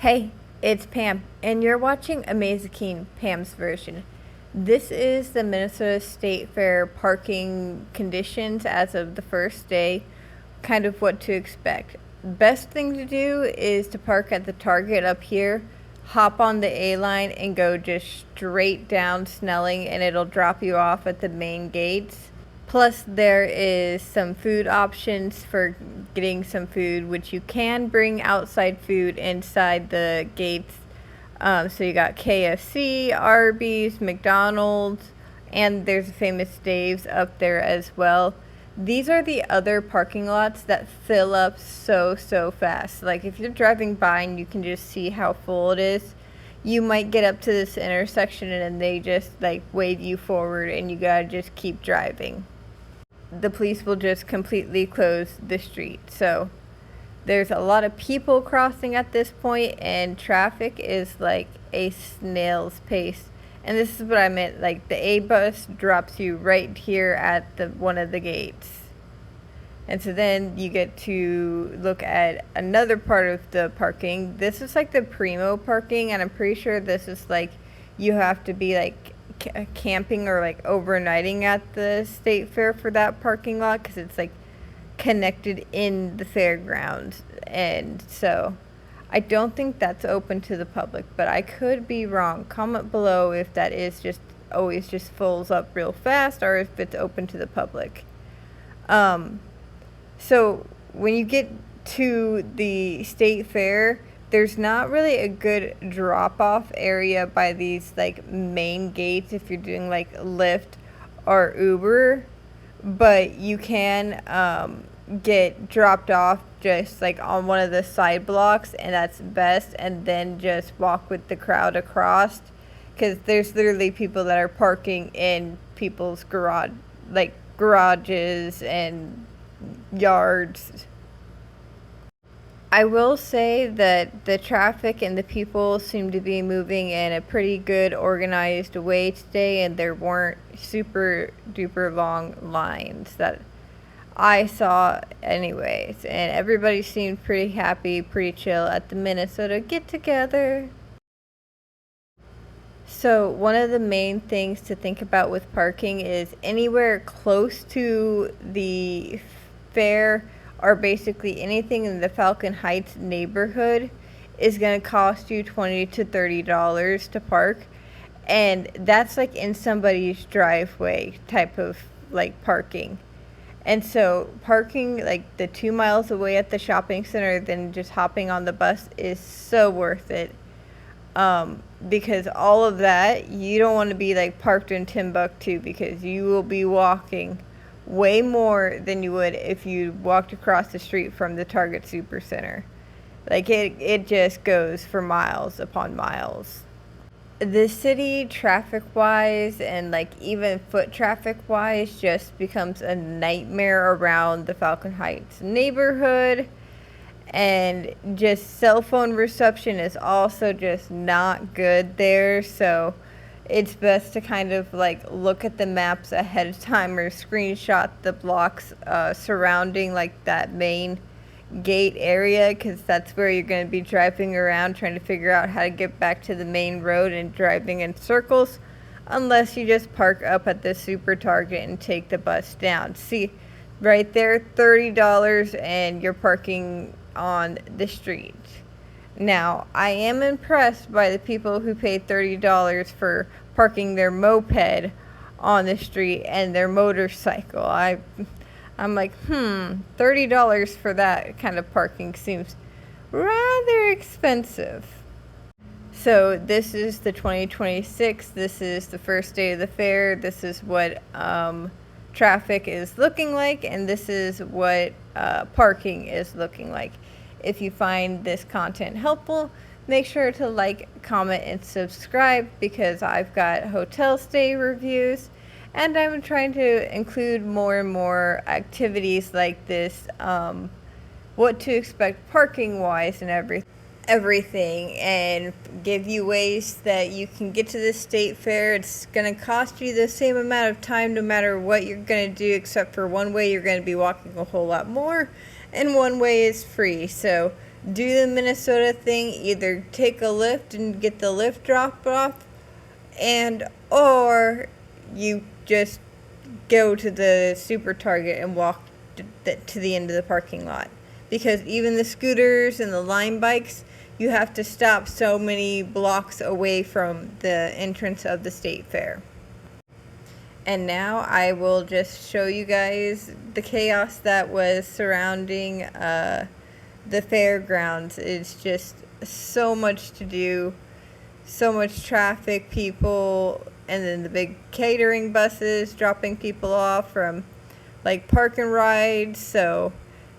Hey, it's Pam, and you're watching Amazing Pam's version. This is the Minnesota State Fair parking conditions as of the first day, kind of what to expect. Best thing to do is to park at the Target up here, hop on the A line, and go just straight down Snelling, and it'll drop you off at the main gates. Plus, there is some food options for getting some food, which you can bring outside food inside the gates. So you got KFC, Arby's, McDonald's, and there's a Famous Dave's up there as well. These are the other parking lots that fill up so fast. Like if you're driving by and you can just see how full it is, you might get up to this intersection and they just like wave you forward and you gotta just keep driving. The police will just completely close the street. So there's a lot of people crossing at this point, and traffic is like a snail's pace. And this is what I meant, like the A bus drops you right here at the one of the gates. And so then you get to look at another part of the parking. This is like the primo parking, and I'm pretty sure this is like you have to be like camping or like overnighting at the state fair for that parking lot because it's like connected in the fairgrounds. And so I don't think that's open to the public, but I could be wrong. Comment below if that is just always just fills up real fast or if it's open to the public. So when you get to the state fair, there's not really a good drop-off area by these like main gates if you're doing like Lyft or Uber, but you can get dropped off just like on one of the side blocks, and that's best, and then just walk with the crowd across, because there's literally people that are parking in people's garages and yards. I will say that the traffic and the people seem to be moving in a pretty good organized way today, and there weren't super duper long lines that I saw anyways, and everybody seemed pretty happy, pretty chill at the Minnesota get together. So one of the main things to think about with parking is anywhere close to the fair, or basically anything in the Falcon Heights neighborhood, is going to cost you $20 to $30 to park. And that's like in somebody's driveway type of like parking. And so parking like the 2 miles away at the shopping center, then just hopping on the bus is so worth it. Because all of that, you don't want to be like parked in Timbuktu, because you will be walking way more than you would if you walked across the street from the Target Supercenter. Like it just goes for miles upon miles. The city traffic wise and like even foot traffic wise just becomes a nightmare around the Falcon Heights neighborhood, and just cell phone reception is also just not good there. So it's best to kind of like look at the maps ahead of time or screenshot the blocks surrounding like that main gate area, because that's where you're going to be driving around trying to figure out how to get back to the main road and driving in circles, unless you just park up at the Super Target and take the bus down. See, right there, $30, and you're parking on the street. Now, I am impressed by the people who paid $30 for parking their moped on the street and their motorcycle. I'm like, $30 for that kind of parking seems rather expensive. So this is the 2026. This is the first day of the fair. This is what traffic is looking like, and this is what parking is looking like. If you find this content helpful, make sure to like, comment, and subscribe, because I've got hotel stay reviews, and I'm trying to include more and more activities like this, what to expect parking wise and everything, and give you ways that you can get to the state fair. It's going to cost you the same amount of time no matter what you're going to do, except for one way you're going to be walking a whole lot more, and one way is free. So do the Minnesota thing, either take a lift and get the lift dropped off, and or you just go to the super Target and walk to the end of the parking lot. Because even the scooters and the Lime bikes, you have to stop so many blocks away from the entrance of the state fair. And now I will just show you guys the chaos that was surrounding the fairgrounds. It's just so much to do, so much traffic, people, and then the big catering buses dropping people off from like park and rides. So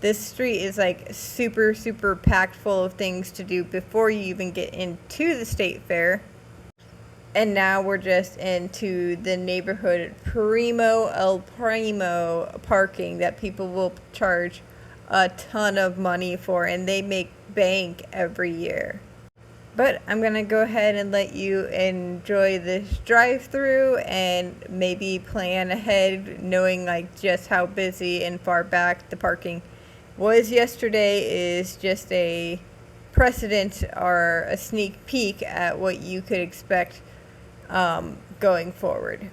this street is like super, super packed full of things to do before you even get into the state fair. And now we're just into the neighborhood Primo El Primo parking that people will charge a ton of money for, and they make bank every year. But I'm gonna go ahead and let you enjoy this drive-through and maybe plan ahead, knowing like just how busy and far back the parking was yesterday is just a precedent or a sneak peek at what you could expect going forward.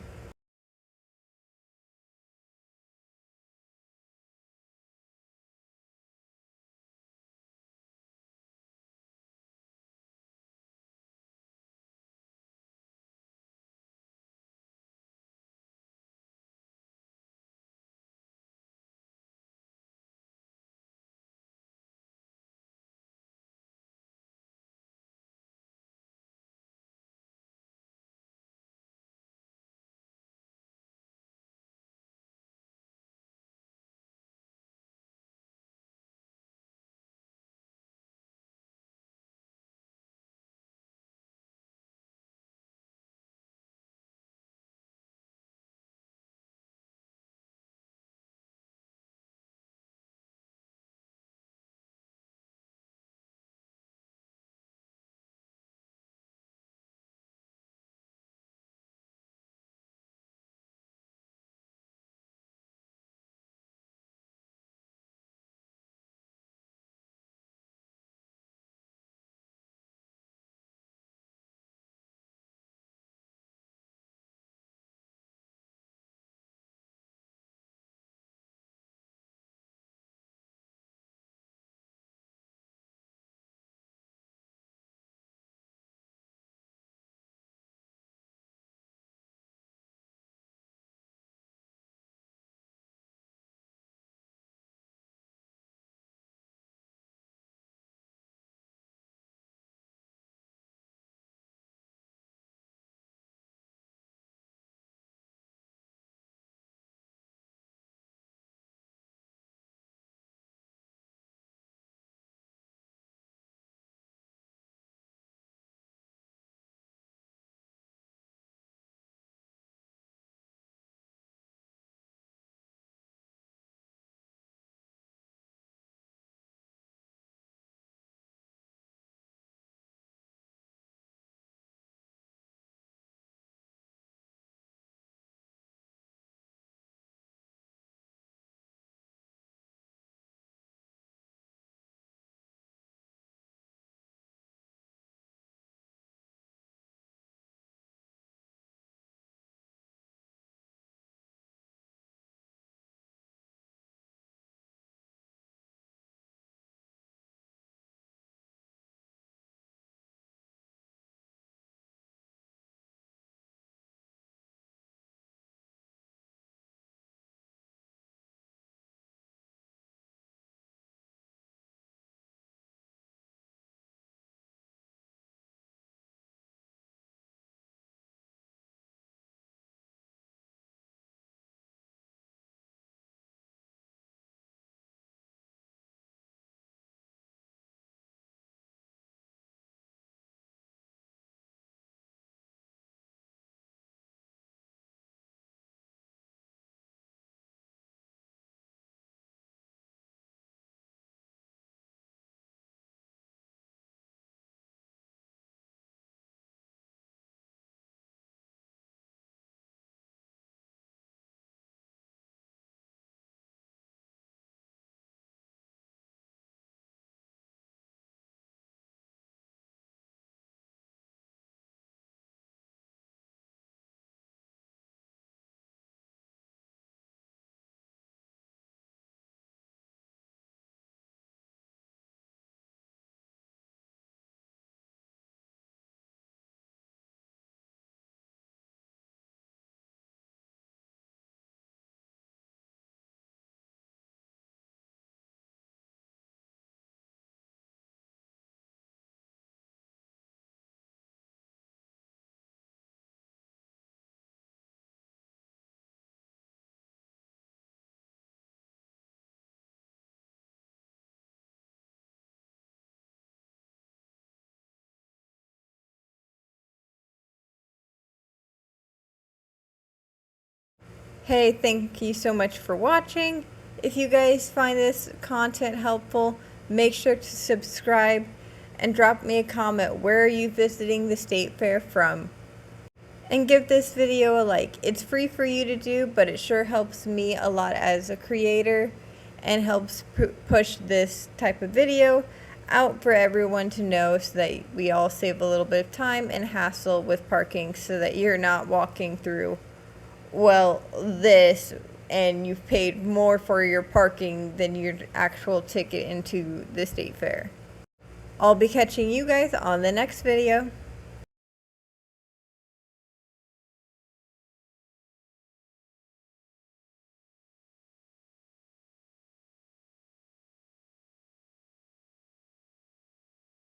Hey, thank you so much for watching. If you guys find this content helpful, make sure to subscribe and drop me a comment. Where are you visiting the state fair from? And give this video a like. It's free for you to do, but it sure helps me a lot as a creator and helps push this type of video out for everyone to know, so that we all save a little bit of time and hassle with parking, so that you're not walking through, well, this, and you've paid more for your parking than your actual ticket into the state fair. I'll be catching you guys on the next video.